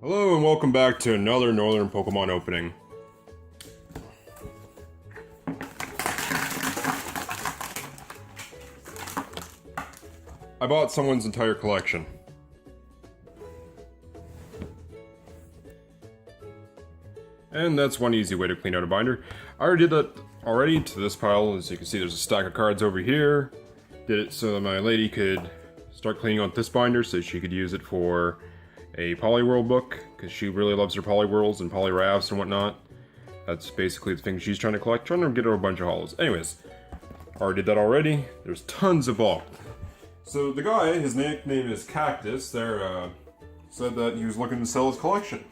Hello and welcome back to another Northern Pokemon opening. I bought someone's entire collection. And that's one easy way to clean out a binder. I already did that already to this pile. As you can see, there's a stack of cards over here. Did it so that my lady could start cleaning out this binder so she could use it for a Poliwhirl book, because she really loves her Poliwhirls and Poliwraths and whatnot. That's basically the thing she's trying to collect, trying to get her a bunch of holos. Anyways, already did that already. There's tons of bulk. So the guy, his nickname is Cactus, there said that he was looking to sell his collection.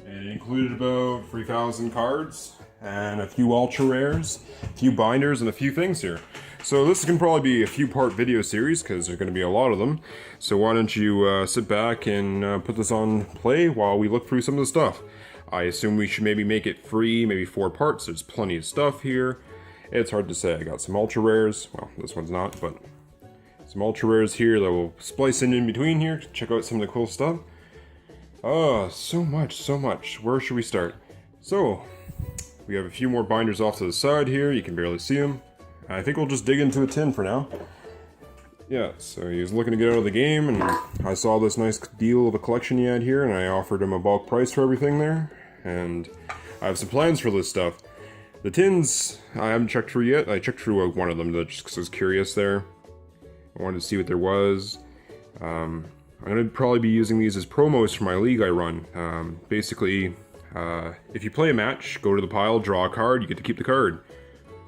And it included about 3,000 cards, and a few ultra rares, a few binders, and a few things here. So this can probably be a few part video series, because there's going to be a lot of them. So why don't you sit back and put this on play while we look through some of the stuff. I assume we should maybe make it free, maybe 4 parts. There's plenty of stuff here. It's hard to say. I got some ultra rares. Well, this one's not, but some ultra rares here that will splice in between here. Check out some of the cool stuff. Oh, so much. Where should we start? So, we have a few more binders off to the side here. You can barely see them. I think we'll just dig into a tin for now. Yeah, so he was looking to get out of the game, and I saw this nice deal of a collection he had here, and I offered him a bulk price for everything there. And I have some plans for this stuff. The tins, I haven't checked through yet. I checked through one of them just because I was curious there. I wanted to see what there was. I'm going to probably be using these as promos for my league I run. Basically, if you play a match, go to the pile, draw a card, you get to keep the card.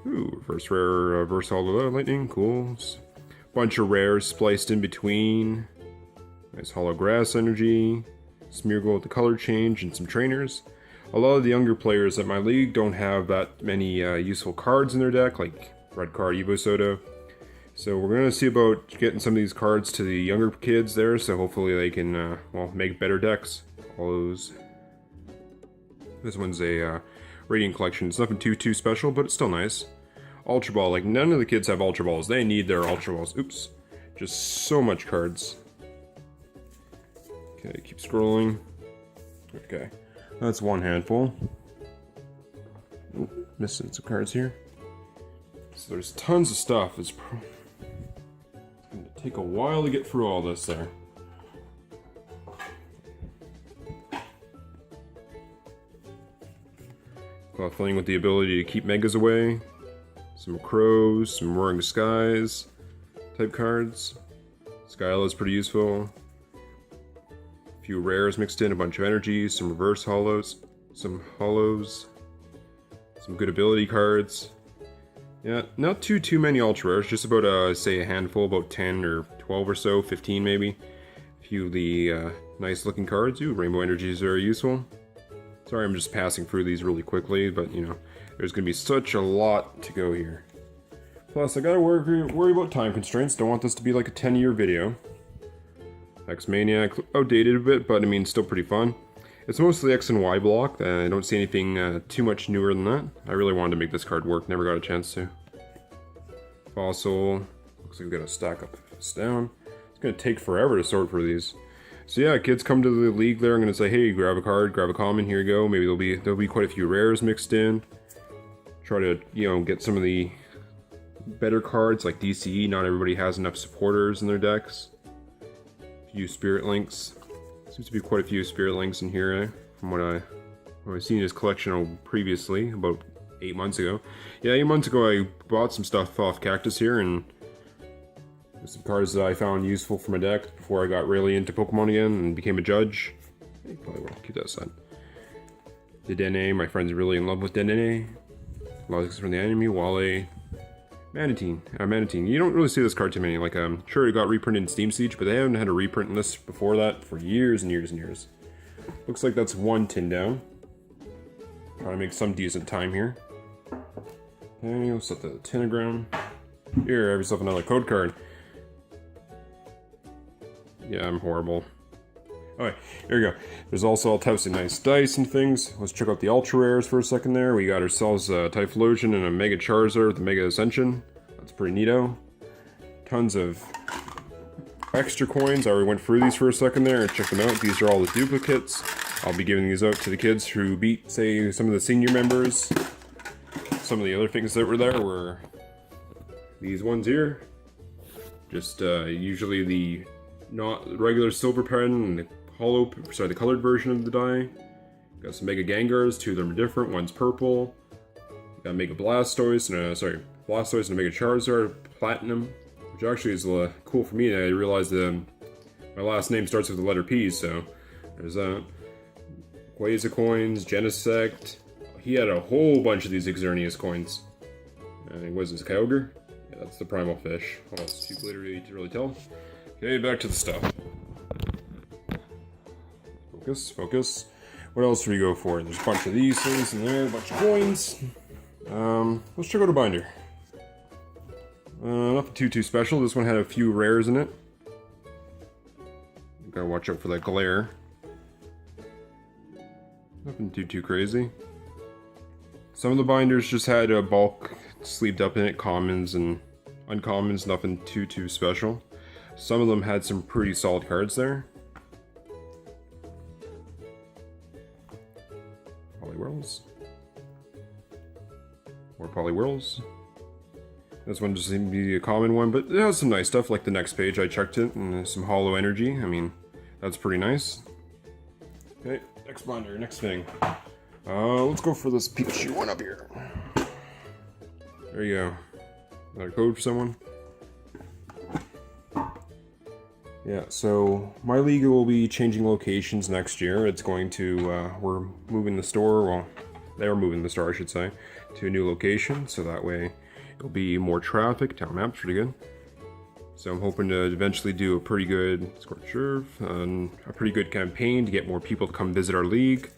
Ooh, reverse rare, reverse hollow lightning, cool. Bunch of rares spliced in between. Nice hollow grass energy. Smeargle with the color change and some trainers. A lot of the younger players at my league don't have that many useful cards in their deck, like Red Card Evo Soda. So we're going to see about getting some of these cards to the younger kids there, so hopefully they can, well, make better decks. All those. This one's a Radiant Collection. It's nothing too special, but it's still nice. Ultra Ball, like none of the kids have Ultra Balls. They need their Ultra Balls. Oops. Just so much cards. Okay, keep scrolling. Okay, that's one handful. Ooh, missing some cards here. So there's tons of stuff. It's going to take a while to get through all this there. Clothling with the ability to keep Megas away. Some Crows, some Roaring Skies type cards. Skyla's pretty useful. A few rares mixed in, a bunch of energies, some reverse hollows, some hollows, some good ability cards. Yeah, not too many ultra rares, just about say a handful, about 10 or 12 or so, 15 maybe. A few of the nice looking cards. Ooh, Rainbow Energy is very useful. Sorry, I'm just passing through these really quickly, but you know, there's going to be such a lot to go here. Plus, I gotta worry about time constraints. Don't want this to be like a 10-year video. X-Maniac, outdated a bit, but I mean, still pretty fun. It's mostly X and Y block. I don't see anything too much newer than that. I really wanted to make this card work, never got a chance to. Fossil, looks like we got to stack up this down. It's going to take forever to sort through these. So yeah, kids come to the league there, I'm going to say, hey, grab a card, grab a common, here you go. Maybe there'll be quite a few rares mixed in. Try to, you know, get some of the better cards like DCE. Not everybody has enough supporters in their decks. A few Spirit Links. Seems to be quite a few Spirit Links in here, from what I've seen his collection previously, about 8 months ago. Yeah, 8 months ago I bought some stuff off Cactus here, and there's some cards that I found useful for my deck before I got really into Pokemon again and became a judge. I probably will keep that aside. The Dene, my friend's really in love with Dene. Logics from the anime, Wale, Manatine. You don't really see this card too many. Like, I'm sure it got reprinted in Steam Siege, but they haven't had a reprint in this before that for years and years and years. Looks like that's one tin down. Trying to make some decent time here. Okay, we'll set the tinagram. Here, have yourself another code card. Yeah, I'm horrible. Alright, here we go. There's also all types of nice dice and things. Let's check out the ultra rares for a second there. We got ourselves a Typhlosion and a Mega Charizard with the Mega Ascension. That's pretty neato. Tons of extra coins. I already went through these for a second there and checked them out. These are all the duplicates. I'll be giving these out to the kids who beat, say, some of the senior members. Some of the other things that were there were these ones here. Just usually the not regular silver pen and the the colored version of the die. Got some Mega Gengars, two of them are different. One's purple. Got Mega Blastoise and Blastoise and Mega Charizard Platinum, which actually is cool for me. I realized my last name starts with the letter P, so there's that. Quasar coins, Genesect. He had a whole bunch of these Xerneas coins. What is this, Kyogre? Yeah, that's the primal fish. Oh, it's too glittery to really tell. Okay, back to the stuff. Focus, focus. What else do we go for? There's a bunch of these things in there, a bunch of coins. Let's check out a binder. Nothing too special. This one had a few rares in it. Gotta watch out for that glare. Nothing too crazy. Some of the binders just had a bulk sleeved up in it, commons and uncommons, nothing too special. Some of them had some pretty solid cards there. Poliwhirls. More Poliwhirls. This one just seemed to be a common one, but it has some nice stuff, like the next page I checked it, and there's some hollow energy. I mean, that's pretty nice. Okay, next binder, next thing. Let's go for this Pikachu one up here. There you go. Another code for someone. Yeah, so my league will be changing locations next year. It's going to, we're moving the store, well, they're moving the store, I should say, to a new location, so that way it'll be more traffic. Town map's pretty good. So I'm hoping to eventually do a pretty good Scorched Earth, and a pretty good campaign to get more people to come visit our league.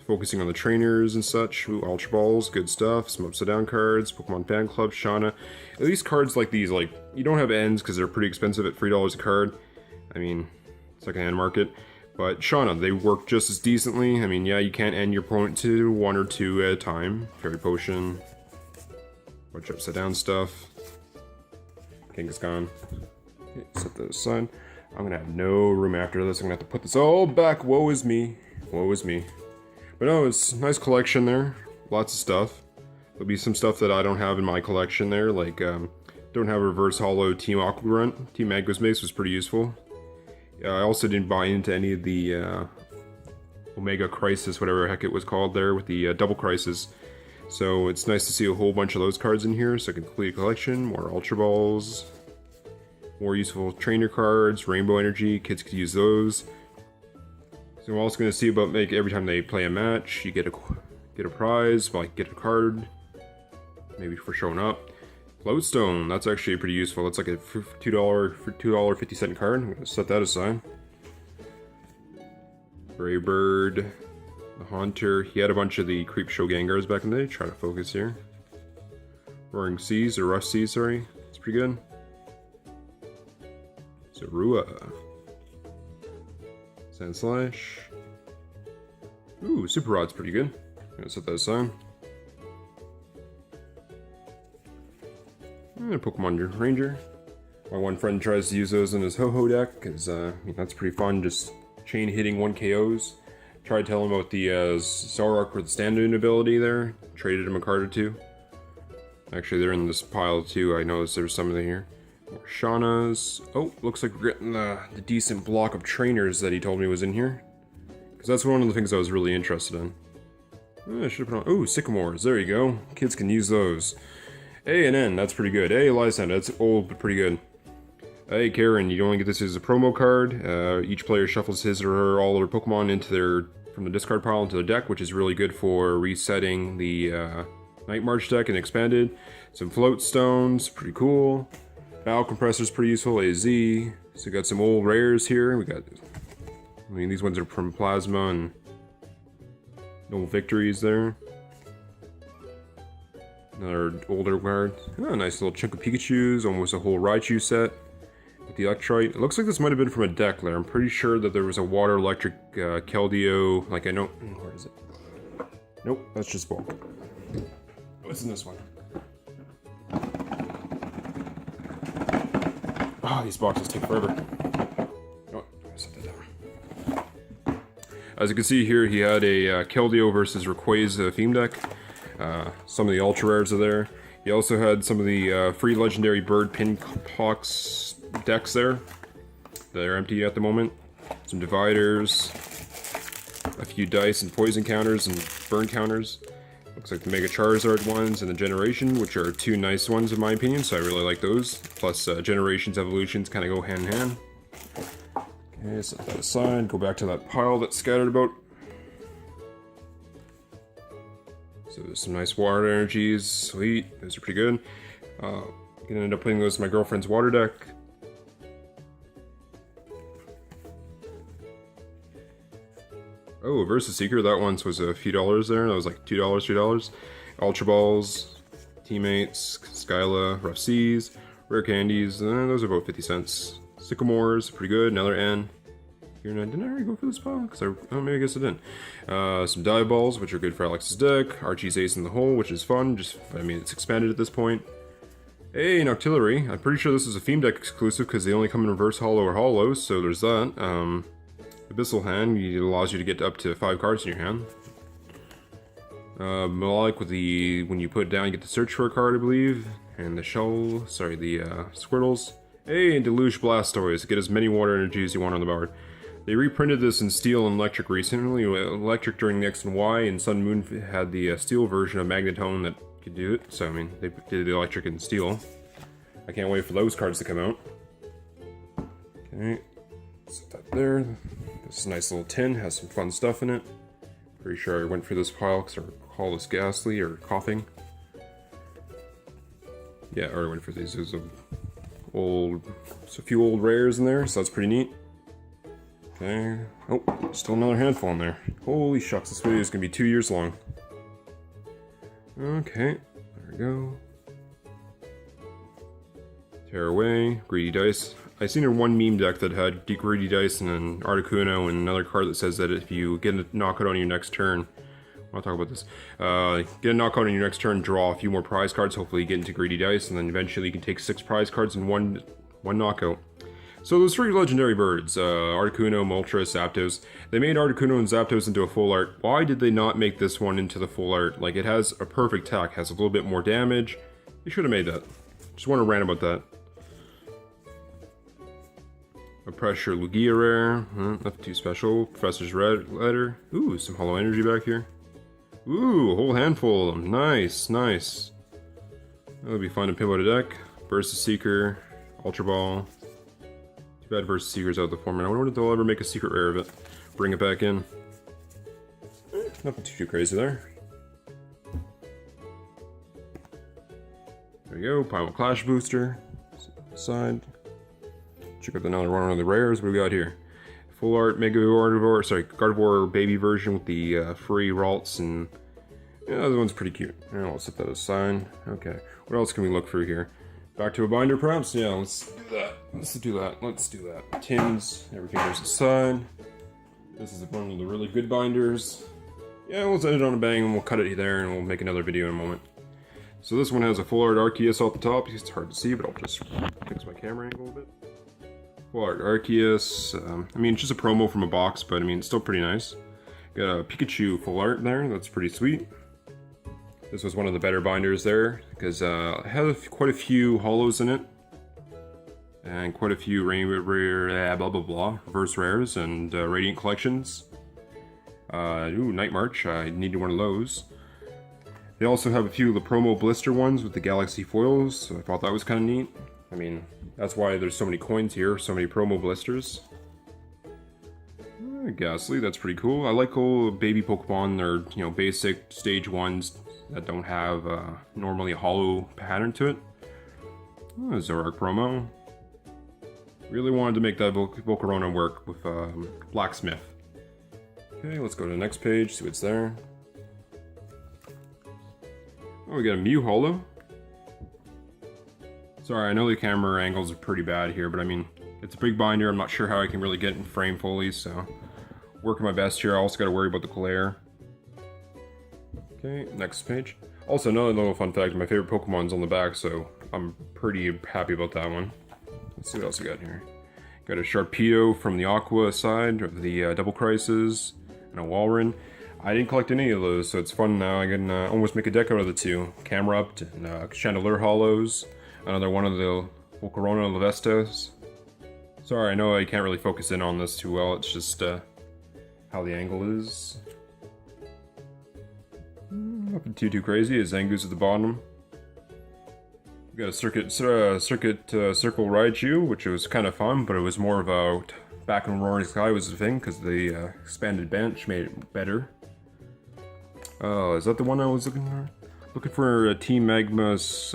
Focusing on the trainers and such. Ooh, Ultra Balls, good stuff. Some Upside Down cards, Pokemon Fan Club, Shauna. At least cards like these, like, you don't have ends because they're pretty expensive at $3 a card. I mean, secondhand market. But Shauna, they work just as decently. I mean, yeah, you can't end your opponent to 1 or 2 at a time. Fairy Potion. Bunch of Upside Down stuff. Kangaskhan. Okay, set that aside. I'm gonna have no room after this. I'm gonna have to put this all back. Woe is me. Woe is me. But no, it's a nice collection there. Lots of stuff. There'll be some stuff that I don't have in my collection there, like, don't have Reverse Hollow Team Aqua Grunt. Team Magnus was pretty useful. I also didn't buy into any of the Omega Crisis, whatever the heck it was called there, with the Double Crisis. So it's nice to see a whole bunch of those cards in here, so I can complete a collection. More Ultra Balls. More useful trainer cards, Rainbow Energy, kids could use those. So we're also going to see about every time they play a match, you get a prize, like get a card, maybe for showing up. Floatstone, that's actually pretty useful. That's like a $2.50 card. I'm going to set that aside. Brave Bird, the Haunter. He had a bunch of the Creepshow Gengars back in the day. Try to focus here. Roaring Seas, or Rush Seas, sorry. It's pretty good. Zorua. Sandslash. Ooh, Super Rod's pretty good. I'm gonna set that aside. And Pokemon Ranger. My one friend tries to use those in his Ho-Ho deck, because that's pretty fun, just chain hitting 1 KOs. Tried to tell him about the Zoroark with the stand-in ability there. Traded him a card or 2. Actually, they're in this pile too. I noticed there's some of them here. More Shaunas. Oh, looks like we're getting the decent block of trainers that he told me was in here. Because that's one of the things I was really interested in. I should put on. Oh, Sycamores. There you go. Kids can use those. A and N, that's pretty good. A, Lysander, that's old but pretty good. Hey, Karen, you only get this as a promo card. Each player shuffles his or her all their Pokemon from the discard pile into the deck, which is really good for resetting the Night March deck and expanded. Some Float Stones, pretty cool. Battle Compressor's pretty useful. AZ. So we got some old rares here. These ones are from Plasma and no victories there. Another older card. Oh, nice little chunk of Pikachus. Almost a whole Raichu set with the Electrite. It looks like this might have been from a deck there. I'm pretty sure that there was a Water Electric Keldeo. Like I know. Where is it? Nope, that's just bulk. What's in this one? Oh, these boxes take forever. Oh, I set that down. As you can see here, he had a Keldeo versus Rayquaza theme deck. Some of the ultra rares are there. He also had some of the free legendary bird pinbox decks there. They're empty at the moment. Some dividers, a few dice and poison counters and burn counters. Looks like the Mega Charizard ones and the Generation, which are two nice ones in my opinion, so I really like those. Plus Generations, Evolutions kind of go hand in hand. Okay, set that aside, go back to that pile that's scattered about. So there's some nice water energies, sweet, those are pretty good. I'm gonna end up putting those in my girlfriend's water deck. Oh, Versus Seeker, that once was a few dollars there. That was like $2, $3. Ultra Balls, Teammates, Skyla, Rough Seas, Rare Candies, those are about 50 cents. Sycamores, pretty good, another N. Here, didn't I already go for this pile? Maybe I guess I didn't. Some Dive Balls, which are good for Alex's deck. Archie's Ace in the Hole, which is fun. It's expanded at this point. Hey, Noctillery. I'm pretty sure this is a theme deck exclusive because they only come in reverse holo or holos, so there's that. Abyssal Hand, it allows you to get up to 5 cards in your hand. Melodic with when you put it down, you get to search for a card, I believe. And the Squirtles. Hey, Deluge Blastoise, get as many water energy as you want on the board. They reprinted this in Steel and Electric recently. Electric during the X and Y, and Sun Moon had the Steel version of Magnetone that could do it. So, I mean, they did the Electric and Steel. I can't wait for those cards to come out. Okay, set that there. This is a nice little tin, has some fun stuff in it. Pretty sure I went for this pile because I recall this ghastly or coughing. Yeah, I already went for these. There's a few old rares in there, so that's pretty neat. Okay. Oh, still another handful in there. Holy shucks, this video is going to be 2 years long. Okay, there we go. Tear away, Greedy Dice. I seen one meme deck that had Greedy Dice and an Articuno and another card that says that if you get a knockout on your next turn, I'll talk about this. Get a knockout on your next turn, draw a few more prize cards, hopefully you get into Greedy Dice, and then eventually you can take 6 prize cards in one knockout. So those 3 legendary birds, Articuno, Moltres, Zapdos, they made Articuno and Zapdos into a full art. Why did they not make this one into the full art? Like, it has a perfect attack, has a little bit more damage. They should have made that. Just want to rant about that. A Pressure Lugia rare, nothing too special. Professor's Red Letter. Ooh, some Hollow Energy back here. Ooh, a whole handful of them. Nice, nice. That would be fun to pimp out a deck. Versus Seeker, Ultra Ball. Too bad Versus Seeker's out of the format. I wonder if they'll ever make a secret rare of it. Bring it back in. Nothing too crazy there. There we go, Primal Clash Booster. Side. Check out another one of the rares. What do we got here? Full art Mega Gardevoir baby version with the free Ralts, and yeah, the other one's pretty cute. Yeah, I'll set that aside. Okay, what else can we look through here? Back to a binder, perhaps? Yeah, let's do that. Let's do that. Tins, everything goes aside. This is one of the really good binders. Yeah, we'll end it on a bang and we'll cut it there and we'll make another video in a moment. So this one has a full art Arceus off the top. It's hard to see, but I'll just fix my camera angle a bit. Full art Arceus. I mean, it's just a promo from a box, but I mean, it's still pretty nice. Got a Pikachu full art there. That's pretty sweet. This was one of the better binders there because it had quite a few holos in it, and quite a few rare reverse rares and Radiant collections. Ooh, Night March. I needed one of those. They also have a few of the promo blister ones with the Galaxy foils, so I thought that was kind of neat. I mean, that's why there's so many coins here, so many promo blisters. Ghastly, that's pretty cool. I like all baby Pokemon, they're, you know, basic stage 1s that don't have normally a hollow pattern to it. Zoroark promo. Really wanted to make that Volcarona work with Blacksmith. Okay, let's go to the next page, see what's there. Oh, we got a Mew holo. Sorry, I know the camera angles are pretty bad here, but I mean, it's a big binder. I'm not sure how I can really get it in frame fully, so working my best here. I also got to worry about the glare. Okay, next page. Also, another little fun fact, my favorite Pokemon's on the back, so I'm pretty happy about that one. Let's see what else we got here. Got a Sharpedo from the Aqua side of the Double Crisis, and a Walrein. I didn't collect any of those, so it's fun now. I can almost make a deck out of the two. Camera Up and Chandelier Hollows. Another one of the Volcarona Levestas. Sorry, I know I can't really focus in on this too well. It's just how the angle is. Nothing too crazy. A Zangoose at the bottom. We got a Circuit Circle Raichu, which was kind of fun, but it was more about back when Roaring Sky was the thing, because the expanded bench made it better. Oh, is that the one I was looking for? Looking for Team Magma's,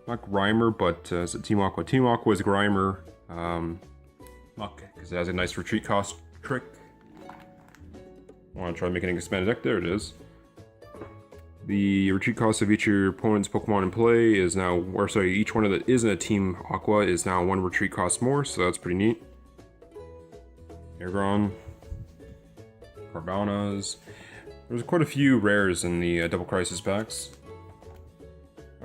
not Grimer, but is it Team Aqua? Team Aqua is Grimer, Muck, because it has a nice retreat cost trick. I want to try making an expanded deck. There it is. The retreat cost of each of your opponent's Pokemon in play is now, or sorry, each one that isn't a Team Aqua is now one retreat cost more, so that's pretty neat. Airgron, Carbonas. There's quite a few rares in the Double Crisis packs.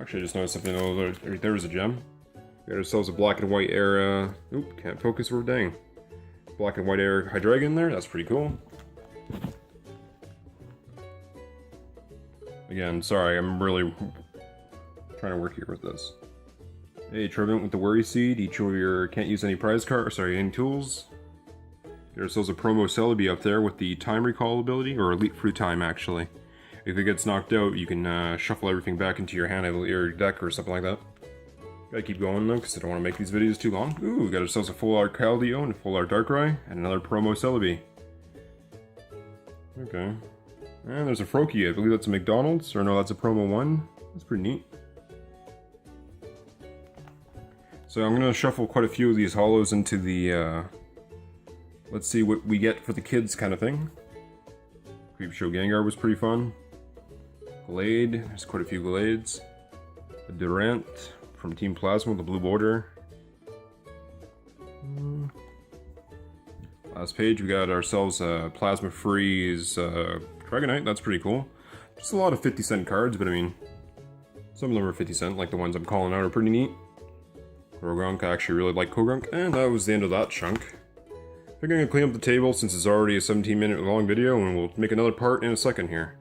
Actually, I just noticed something. Oh, there was a gem. We got ourselves a black and white era. Oop, can't focus. We're dang. Black and white era Hydreigon there. That's pretty cool. Again, sorry, I'm really trying to work here with this. Hey, Trevent with the Worry Seed. Each of your can't use any prize card, or sorry, any tools. Get ourselves a promo Celebi up there with the time recall ability, or elite fruit time actually. If it gets knocked out, you can shuffle everything back into your hand or your deck or something like that. Gotta keep going though, because I don't want to make these videos too long. Ooh, we got ourselves a full art Caldeo and a full art Darkrai, and another promo Celebi. Okay. And there's a Froakie, I believe that's a McDonald's, or no, that's a promo 1. That's pretty neat. So I'm gonna shuffle quite a few of these hollows into the, let's see what we get for the kids kind of thing. Creepshow Gengar was pretty fun. Glade, there's quite a few Glades. A Durant from Team Plasma, the blue border. Last page, we got ourselves a Plasma Freeze Dragonite, that's pretty cool. Just a lot of 50-cent cards, but I mean, some of them are 50 cent, like the ones I'm calling out are pretty neat. Kogunk, I actually really like Kogunk, and that was the end of that chunk. I'm going to clean up the table since it's already a 17-minute long video, and we'll make another part in a second here.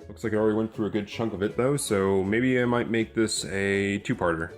Looks like I already went through a good chunk of it though, so maybe I might make this a two-parter.